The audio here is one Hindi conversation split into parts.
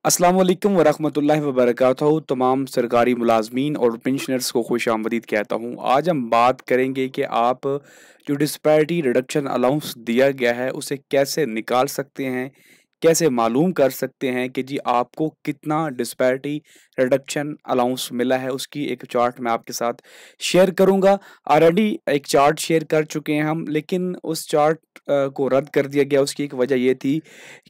अस्सलाम वालेकुम वरहमतुल्लाहि वबरकातुहू। तमाम सरकारी मुलाजमीन और पेंशनर्स को खुश आमदीद कहता हूँ। आज हम बात करेंगे कि आप जो डिस्पैरिटी रिडक्शन अलाउंस दिया गया है उसे कैसे निकाल सकते हैं, कैसे मालूम कर सकते हैं कि जी आपको कितना डिस्पैरिटी रिडक्शन अलाउंस मिला है। उसकी एक चार्ट मैं आपके साथ शेयर करूँगा। ऑलरेडी एक चार्ट शेयर कर चुके हैं हम, लेकिन उस चार्ट को रद्द कर दिया गया। उसकी एक वजह ये थी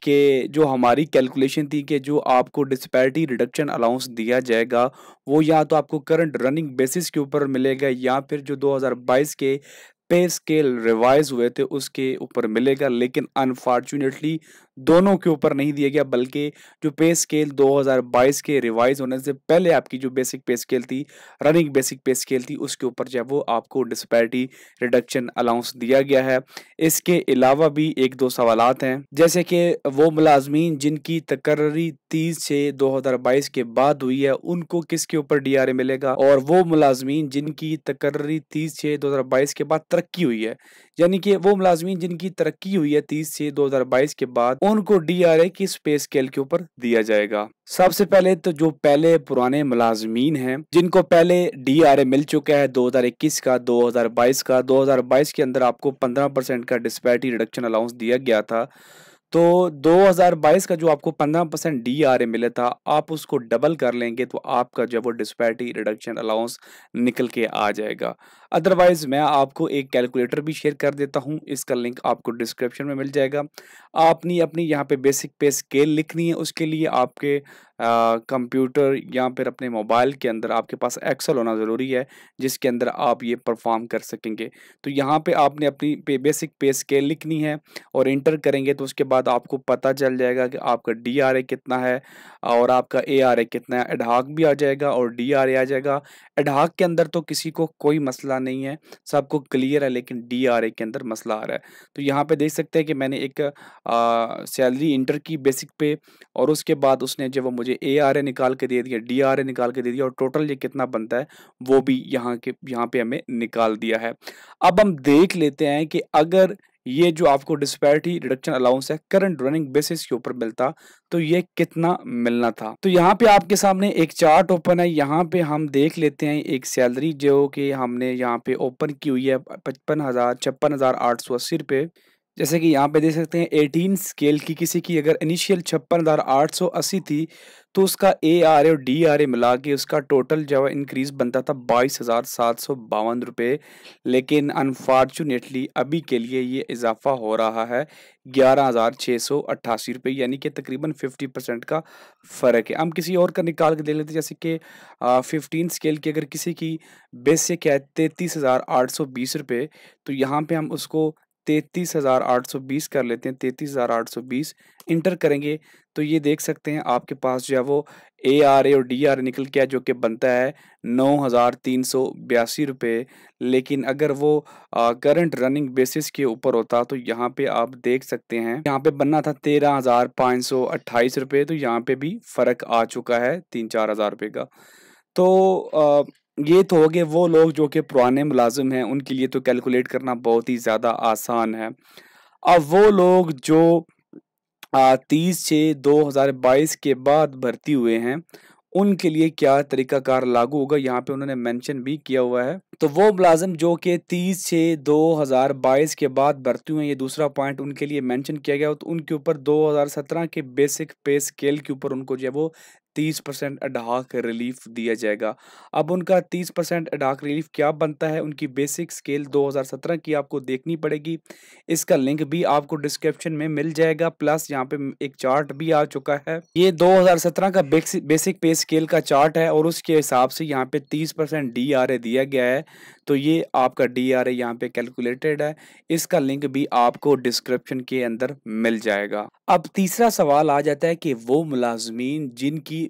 कि जो हमारी कैलकुलेशन थी कि जो आपको डिस्पैरिटी रिडक्शन अलाउंस दिया जाएगा वो या तो आपको करंट रनिंग बेसिस के ऊपर मिलेगा या फिर जो 2022 के पे स्केल रिवाइज हुए थे उसके ऊपर मिलेगा, लेकिन अनफॉर्चुनेटली दोनों के ऊपर नहीं दिया गया, बल्कि जो पे स्केल 2022 के रिवाइज होने से पहले आपकी जो बेसिक पे स्केल थी, रनिंग बेसिक पे स्केल थी, उसके ऊपर जो है वो आपको डिस्पैरिटी रिडक्शन अलाउंस दिया गया है। इसके अलावा भी एक दो सवालात हैं, जैसे कि वो मुलाजमीन जिनकी तकर्री 30/6/2022 के बाद हुई है उनको किसके ऊपर डीआरए मिलेगा, और वो मुलाजमीन जिनकी तकर्री 30/6/2022 के बाद तरक्की हुई है, यानी कि वो मुलाजमीन जिनकी तरक्की हुई है 30/6/2022 के बाद, उनको डीआरए किस पे स्केल के ऊपर दिया जाएगा। सबसे पहले तो जो पहले पुराने मुलाजमीन हैं जिनको पहले डीआरए मिल चुका है 2021 का, 2022 के अंदर आपको 15% का डिस्पैरिटी रिडक्शन अलाउंस दिया गया था। तो 2022 का जो आपको 15% डीआरए मिला था, आप उसको डबल कर लेंगे तो आपका जो है वो डिस्पैरिटी रिडक्शन अलाउंस निकल के आ जाएगा। अदरवाइज मैं आपको एक कैलकुलेटर भी शेयर कर देता हूँ, इसका लिंक आपको डिस्क्रिप्शन में मिल जाएगा। आपनी अपनी यहाँ पे बेसिक पे स्केल लिखनी है, उसके लिए आपके कंप्यूटर या फिर अपने मोबाइल के अंदर आपके पास एक्सेल होना ज़रूरी है, जिसके अंदर आप ये परफॉर्म कर सकेंगे। तो यहाँ पे आपने अपनी बेसिक पे स्केल लिखनी है और इंटर करेंगे तो उसके बाद आपको पता चल जाएगा कि आपका डीआरए कितना है और आपका एआरए कितना है। एडहॉक भी आ जाएगा और डीआरए आ जाएगा। एडहॉक के अंदर तो किसी को कोई मसला नहीं है, सबको क्लियर है, लेकिन डीआरए के अंदर मसला आ रहा है। तो यहाँ पे देख सकते हैं कि मैंने एक सैलरी इंटर की बेसिक पे, और उसके बाद उसने जब वो मुझे एआरए निकाल के दे दिया, डीआरए निकाल के दे दिया, और टोटल ये कितना बनता है वो भी यहाँ पे हमें निकाल दिया है। अब हम देख लेते हैं कि अगर ये जो आपको डिस्पैरिटी रिडक्शन अलाउंस है करंट रनिंग बेसिस के ऊपर मिलता तो ये कितना मिलना था। तो यहाँ पे आपके सामने एक चार्ट ओपन है, यहाँ पे हम देख लेते हैं एक सैलरी जो कि हमने यहाँ पे ओपन की हुई है 56,880 रुपये। जैसे कि यहाँ पे देख सकते हैं 18 स्केल की किसी की अगर इनिशियल 56,880 थी, तो उसका एआरए और डीआरए मिला के उसका टोटल जो है इंक्रीज बनता था 22,752 रुपये। लेकिन अनफॉर्चुनेटली अभी के लिए ये इजाफा हो रहा है 11,688 रुपये, यानी कि तकरीबन 50% का फ़र्क है। हम किसी और का निकाल के देख लेते हैं, जैसे कि 15 स्केल की अगर किसी की बेसिक है 33,820 रुपये, तो यहाँ पे हम उसको 33,820 कर लेते हैं। 33,820 इंटर करेंगे तो ये देख सकते हैं आपके पास जो है वो एआरए और डीआरए निकल के आया, जो कि बनता है 9,382 रुपये। लेकिन अगर वो करंट रनिंग बेसिस के ऊपर होता तो यहाँ पे आप देख सकते हैं यहाँ पे बनना था 13,528 रुपये। तो यहाँ पे भी फ़र्क आ चुका है 3-4 हज़ार रुपये का। तो ये तो हो गए वो लोग जो कि पुराने मुलाजिम हैं, उनके लिए तो कैलकुलेट करना बहुत ही ज़्यादा आसान है। अब वो लोग जो 30/6/2022 के बाद भर्ती हुए हैं, उनके लिए क्या तरीकाकार लागू होगा, यहाँ पे उन्होंने मेंशन भी किया हुआ है। तो वो मुलाजिम जो कि 30/6/2022 के बाद भर्ती हुए हैं, ये दूसरा पॉइंट उनके लिए मेंशन किया गया हो, तो उनके ऊपर 2017 के बेसिक पे स्केल के ऊपर उनको जो है वो 30% एडहॉक रिलीफ दिया जाएगा। अब उनका 30% एडहॉक रिलीफ क्या बनता है, उनकी बेसिक स्केल 2017 की आपको देखनी पड़ेगी। इसका लिंक भी आपको डिस्क्रिप्शन में मिल जाएगा, प्लस यहाँ पे एक चार्ट भी आ चुका है। ये 2017 का बेसिक पे स्केल का चार्ट है और उसके हिसाब से यहाँ पे 30% डीआरए दिया गया है। तो ये आपका डीआरए यहाँ पे कैलकुलेटेड है। इसका लिंक भी आपको डिस्क्रिप्शन के अंदर मिल जाएगा। अब तीसरा सवाल आ जाता है कि वो मुलाजमीन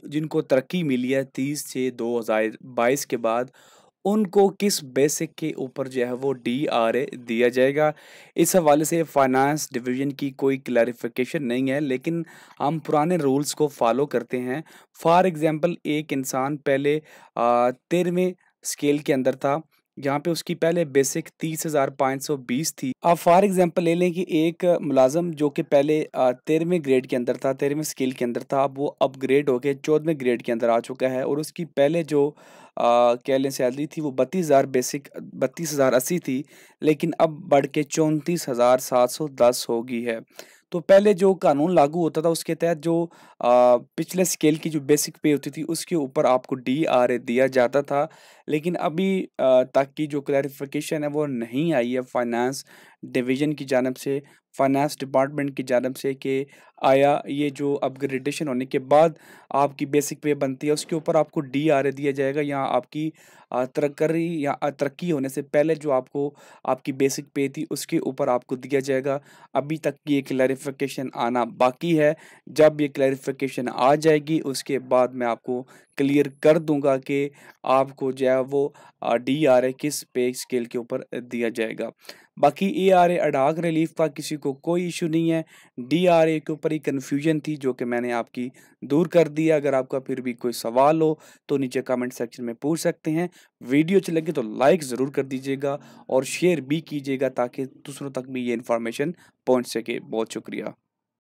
जिनको तरक्की मिली है 30/6/2022 के बाद, उनको किस बेसिक के ऊपर जो है वो डीआरए दिया जाएगा। इस हवाले से फाइनेंस डिवीज़न की कोई क्लैरिफिकेशन नहीं है, लेकिन हम पुराने रूल्स को फॉलो करते हैं। फॉर एग्ज़ाम्पल एक इंसान पहले 13वें स्केल के अंदर था, यहाँ पे उसकी पहले बेसिक 30,520 थी। आप फॉर एग्जांपल ले लें कि एक मुलाज़िम जो कि पहले 13वें ग्रेड के अंदर था, 13वें स्केल के अंदर था, अब वो अपग्रेड होके 14वें ग्रेड के अंदर आ चुका है और उसकी पहले जो कह लें सैलरी थी वो 32,000 बेसिक 32,080 थी, लेकिन अब बढ़ के 34,710 हो गई है। तो पहले जो कानून लागू होता था उसके तहत जो पिछले स्केल की जो बेसिक पे होती थी उसके ऊपर आपको डीआरए दिया जाता था, लेकिन अभी तक की जो क्लैरिफिकेशन है वो नहीं आई है फाइनेंस डिवीज़न की जानिब से, फाइनेंस डिपार्टमेंट की जानिब से कि आया ये जो अपग्रेडेशन होने के बाद आपकी बेसिक पे बनती है उसके ऊपर आपको डीआरए दिया जाएगा या आपकी तरक्की या तरक्की होने से पहले जो आपको आपकी बेसिक पे थी उसके ऊपर आपको दिया जाएगा। अभी तक ये क्लैरिफिकेशन आना बाकी है। जब ये क्लैरिफिकेशन आ जाएगी उसके बाद मैं आपको क्लियर कर दूंगा कि आपको जो है वो डीआरए किस पे स्केल के ऊपर दिया जाएगा। बाकी एआरए अडाक रिलीफ का किसी को कोई इशू नहीं है। डीआरए के ऊपर ही कन्फ्यूजन थी जो कि मैंने आपकी दूर कर दिया। अगर आपका फिर भी कोई सवाल हो तो नीचे कमेंट सेक्शन में पूछ सकते हैं। वीडियो अच्छी लगे तो लाइक ज़रूर कर दीजिएगा और शेयर भी कीजिएगा ताकि दूसरों तक भी ये इन्फॉर्मेशन पहुंच सके। बहुत शुक्रिया।